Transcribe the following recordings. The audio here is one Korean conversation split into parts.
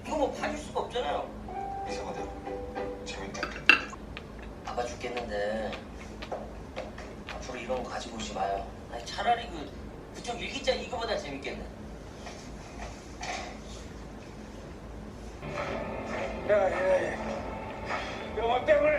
이거 뭐 봐줄 수가 없잖아요. 이상하다. 재밌다. 아빠 죽겠는데 앞으로 이런 거 가지고 오지 마요. 아니, 차라리 그쪽 일기장 이거보다 재밌겠네. 야. 영화 때문에.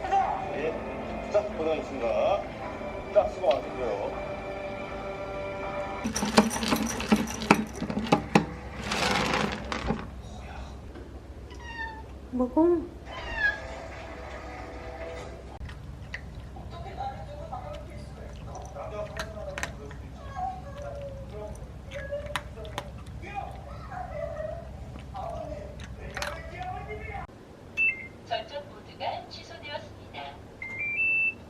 가자. 예. 자, 고생하셨습니다. 자, 수고 많으시고요. 먹어. 전전 모드가 취소되었습니다.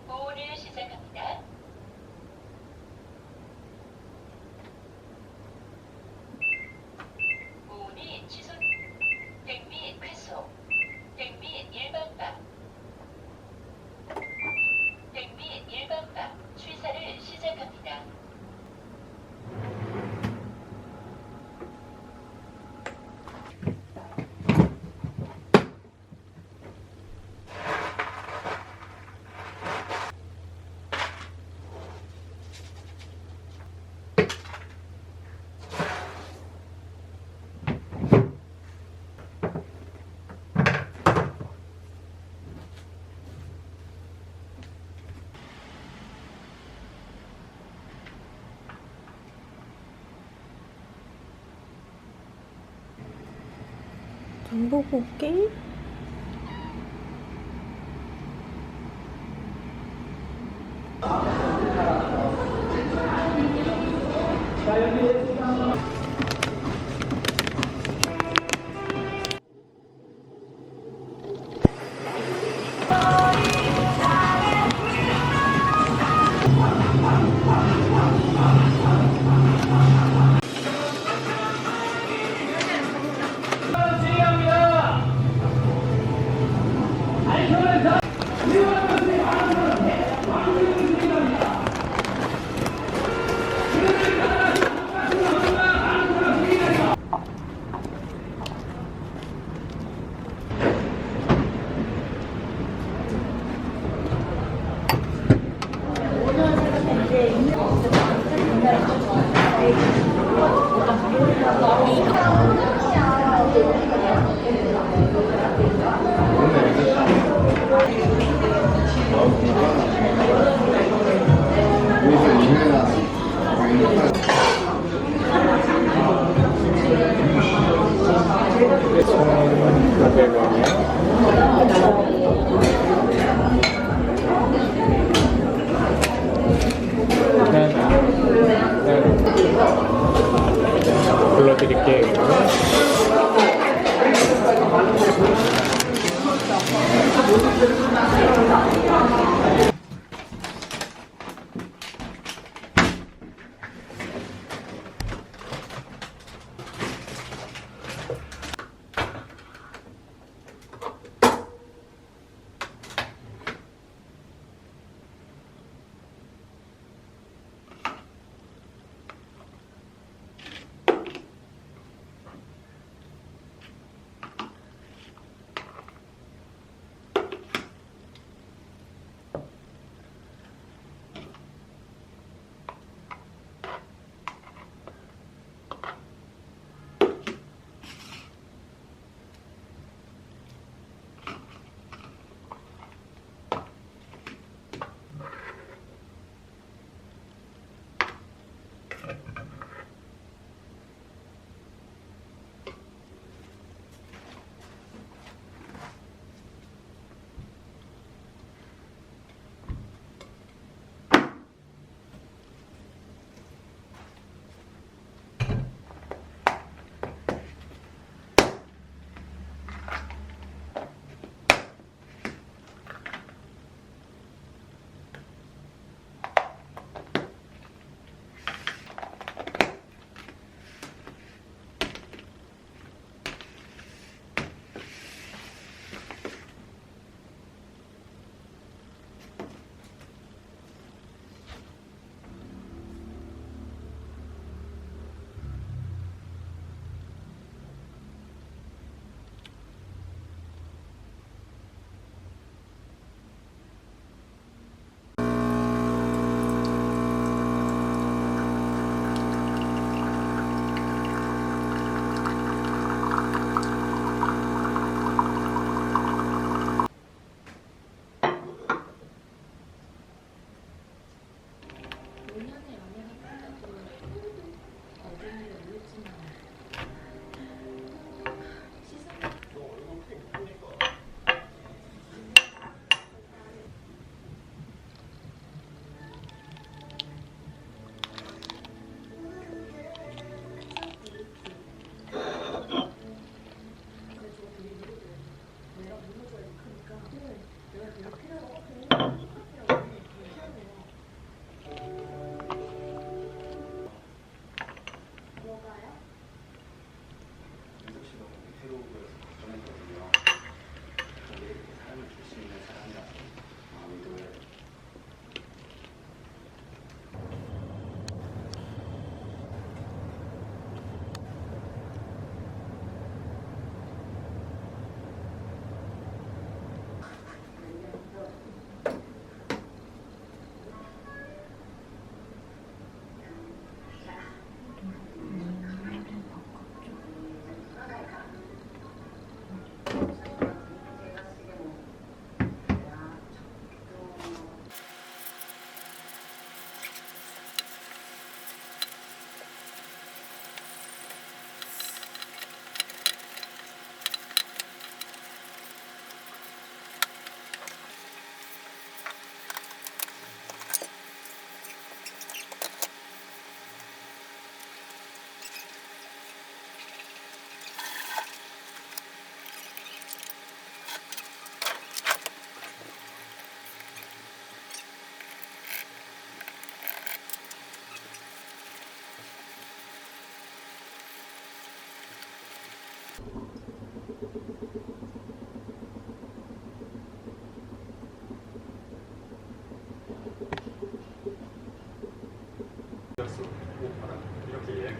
보온을 시작합니다. 보온이 취소. 백미 회수. 백미 일반박. 백미 일반박. 취사를 시작합니다. 장 보고 올게. 불러드릴게요.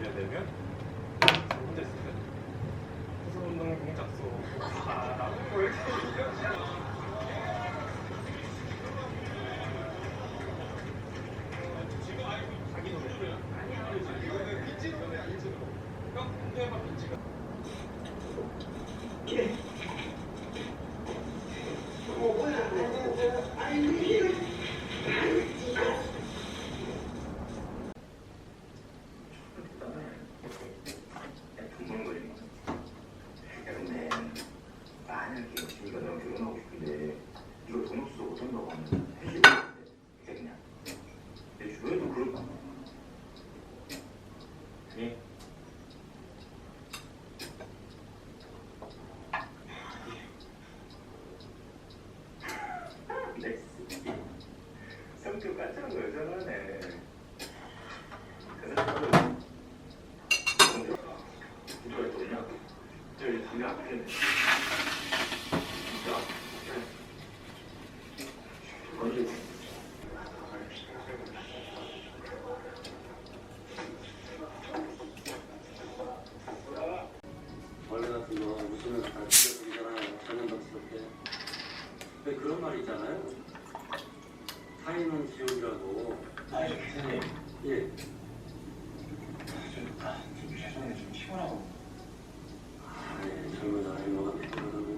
되면 혼자 있을 때 해서 운동은 공작소 나도 왜 이렇게 자기 노래 아니야 이거는 빈지 노래 아니지 형 운동해봐 빈지가 동물거리. 근데 만약에 네가 너랑 결혼하고 싶은데 이거 돈 없어서 못한다고 하면 해줄 것 같아. 그냥 내 주변에도 그럴까? 예. 넥스. 성격 까칠한 거 여전하네. 그 사람은 이걸 돈이야? 저기 돈이 아끼네. 진짜? 언제? 원래 같은 거 웃으면서 다 죽여주잖아요. 전염병스럽게. 근데 그런 말이 있잖아요. 타인은 지옥이라고. 아니, 선생님. 예. 좀 죄송해요. 좀 피곤하고. 아, 예. 젊은 사람이 뭐가 피곤하다고.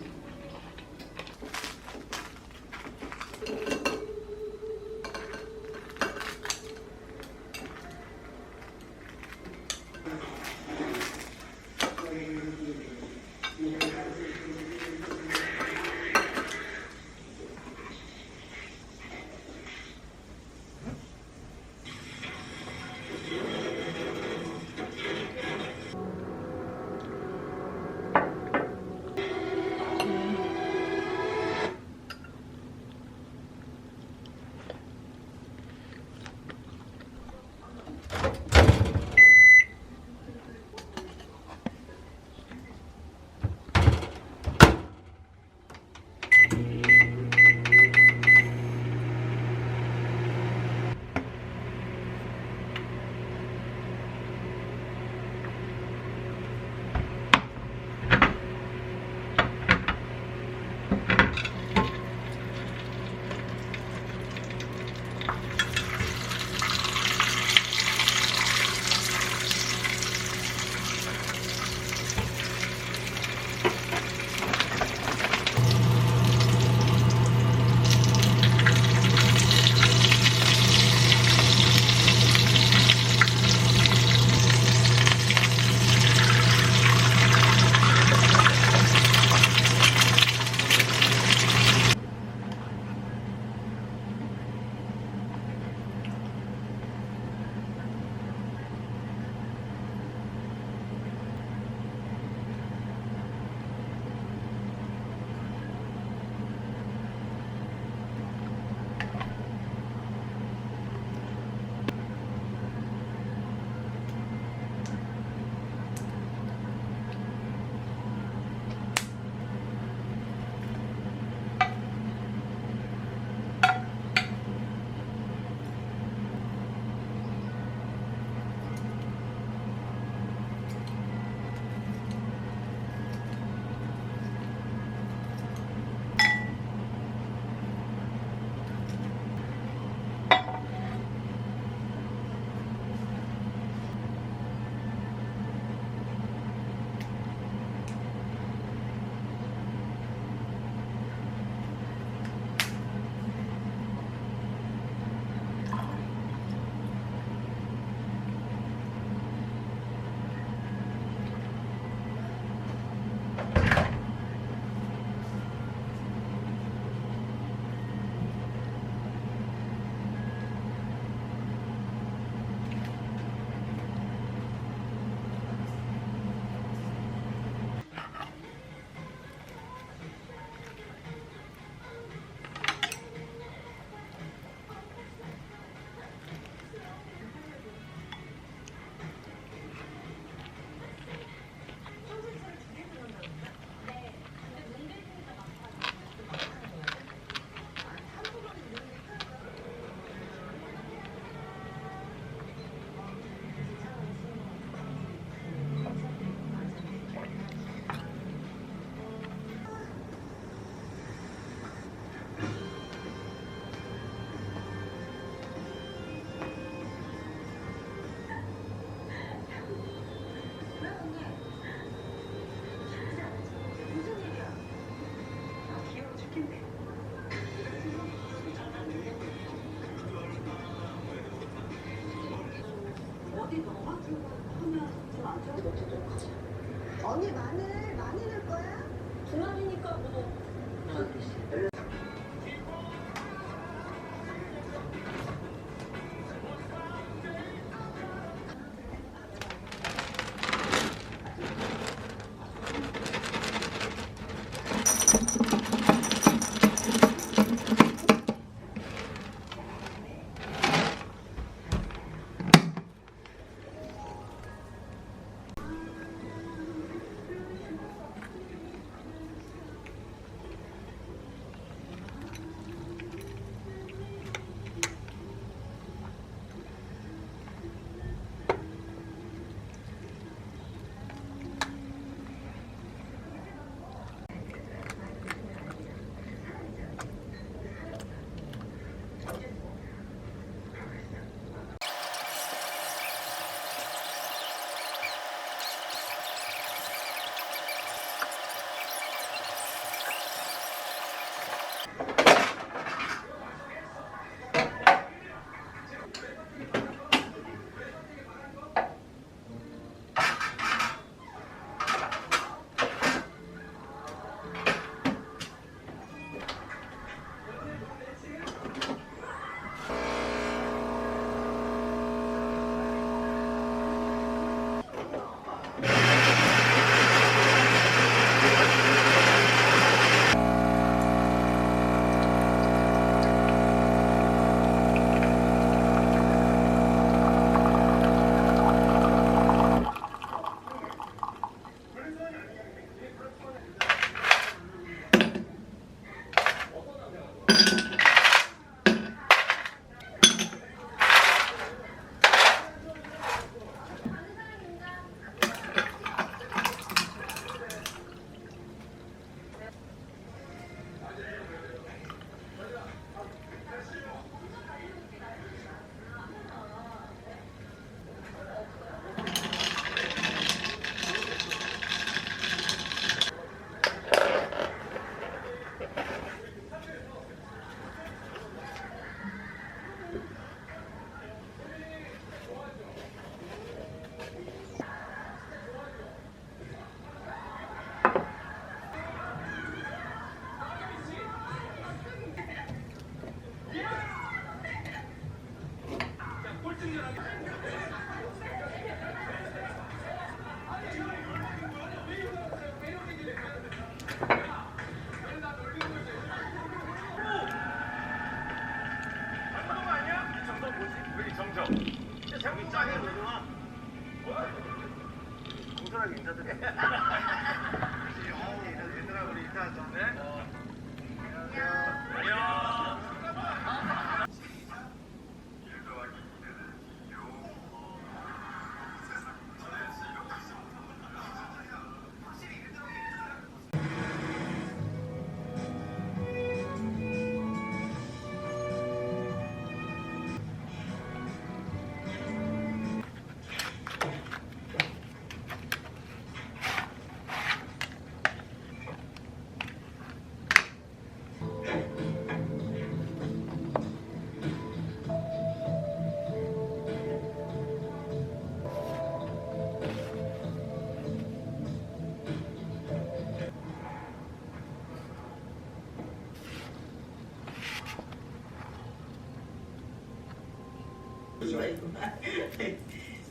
어디 넣어가지고 하면 좀안 좋을 것 같아. 언니 많이 넣을 거야? 두 마리니까 뭐.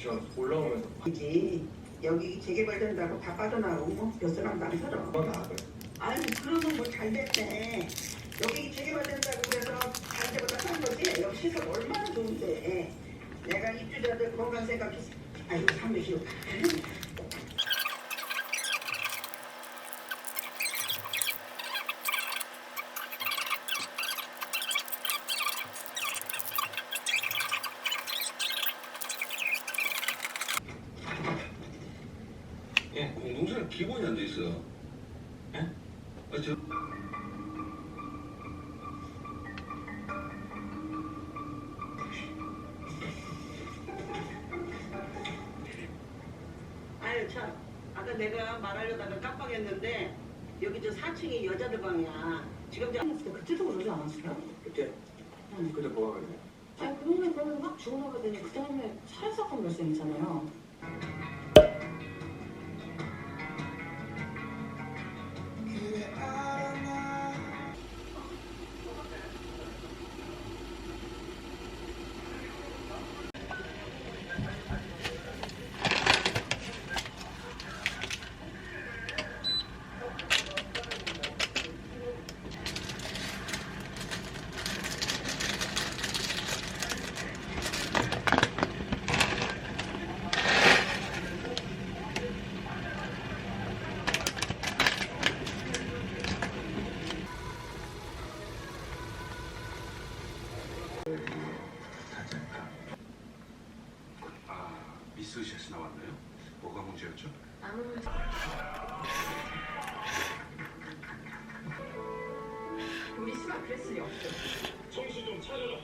저 올라오면서 이지 여기 재개발된다고 다 빠져나오고 뭐몇 사람도 안 살아. 나가요. 아니 그러면 뭐 잘 됐네. 여기 재개발된다고 그래서 다른 데보다 싼 거지. 여기 시설 얼마나 좋은데. 내가 입주자들 건강 생각해서 아이고 300kg. 예, 공동체는 기본이 안 돼 있어요. 예? 저... 아유 참 아까 내가 말하려다가 깜빡했는데 여기 저 4층이 여자들 방이야. 지금 저 그때도 그러지 않았어요? 그때 뭐가 그래? 그러면 막 죽어 나가더니 그 다음에 살해사건 발생이잖아요. 아, 미스 샷이 나왔나요? 뭐가 문제였죠? 미스가 그랬을 리 없어. 정신 좀 차려라.